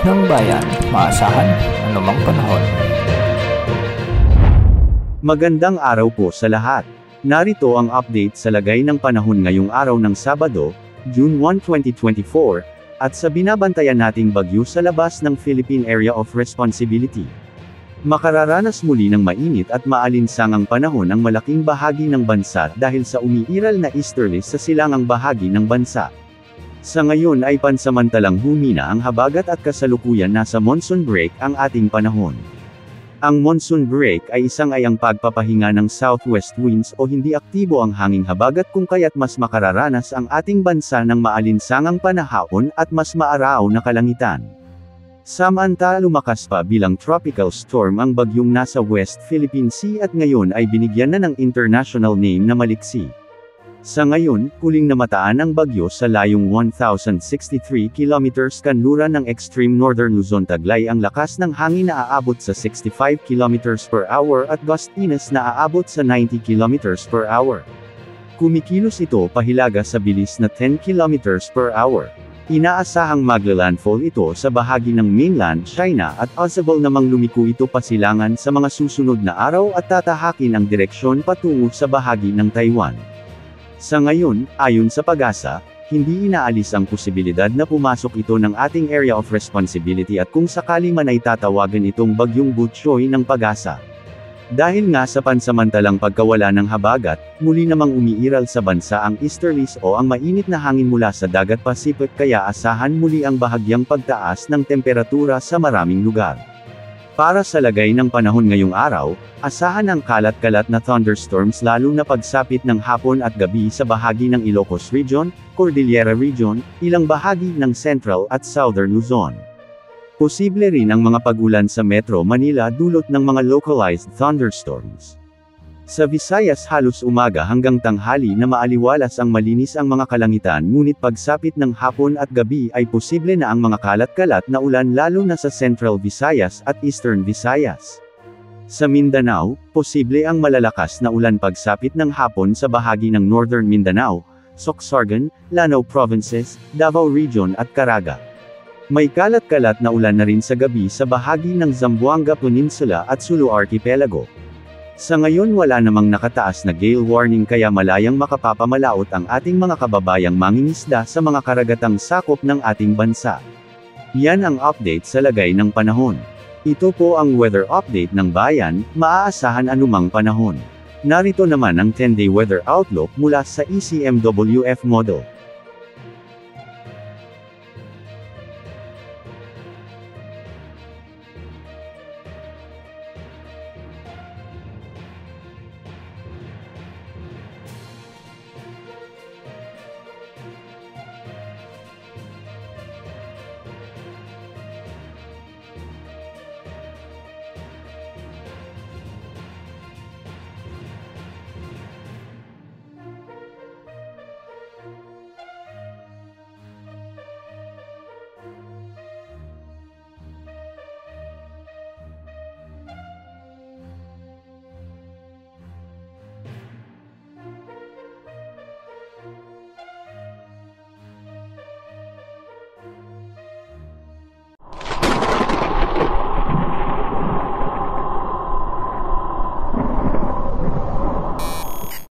ng bayan, maasahan anumang panahon. Magandang araw po sa lahat. Narito ang update sa lagay ng panahon ngayong araw ng Sabado, June 1, 2024, at sa binabantayan nating bagyo sa labas ng Philippine Area of Responsibility. Makararanas muli ng mainit at maalinsangang panahon ang malaking bahagi ng bansa dahil sa umiiral na easterlies sa silangang bahagi ng bansa. Sa ngayon ay pansamantalang humina ang habagat at kasalukuyan nasa monsoon break ang ating panahon. Ang monsoon break ay ang pagpapahinga ng southwest winds o hindi aktibo ang hanging habagat kung kaya't mas makararanas ang ating bansa ng maalinsangang panahon at mas maaraw na kalangitan. Samantala lumakas pa bilang tropical storm ang bagyong nasa West Philippine Sea at ngayon ay binigyan na ng international name na Maliksi. Sa ngayon, huling namataan ang bagyo sa layong 1,063 kilometers kanluran ng extreme northern Luzon. Taglay ang lakas ng hangin na aabot sa 65 kilometers per hour at gustiness na aabot sa 90 kilometers per hour. Kumikilos ito pahilaga sa bilis na 10 kilometers per hour. Inaasahang maglalandfall ito sa bahagi ng mainland China at possible namang lumiko ito pasilangan sa mga susunod na araw at tatahakin ang direksyon patungo sa bahagi ng Taiwan. Sa ngayon, ayon sa PAGASA, hindi inaalis ang posibilidad na pumasok ito ng ating area of responsibility at kung sakali man ay tatawagan itong bagyong Butchoy ng PAGASA. Dahil nga sa pansamantalang pagkawala ng habagat, muli namang umiiral sa bansa ang easterlies o ang mainit na hangin mula sa dagat Pacific kaya asahan muli ang bahagyang pagtaas ng temperatura sa maraming lugar. Para sa lagay ng panahon ngayong araw, asahan ang kalat-kalat na thunderstorms lalo na pagsapit ng hapon at gabi sa bahagi ng Ilocos Region, Cordillera Region, ilang bahagi ng Central at Southern Luzon. Posible rin ang mga pag-ulan sa Metro Manila dulot ng mga localized thunderstorms. Sa Visayas halos umaga hanggang tanghali na maaliwalas ang malinis ang mga kalangitan ngunit pagsapit ng hapon at gabi ay posible na ang mga kalat-kalat na ulan lalo na sa Central Visayas at Eastern Visayas. Sa Mindanao, posible ang malalakas na ulan pagsapit ng hapon sa bahagi ng Northern Mindanao, Sorsogon, Lanao Provinces, Davao Region at Caraga. May kalat-kalat na ulan na rin sa gabi sa bahagi ng Zamboanga Peninsula at Sulu Archipelago. Sa ngayon wala namang nakataas na gale warning kaya malayang makapapamalaot ang ating mga kababayang mangingisda sa mga karagatang sakop ng ating bansa. Yan ang update sa lagay ng panahon. Ito po ang weather update ng bayan, maaasahan anumang panahon. Narito naman ang 10-day weather outlook mula sa ECMWF model.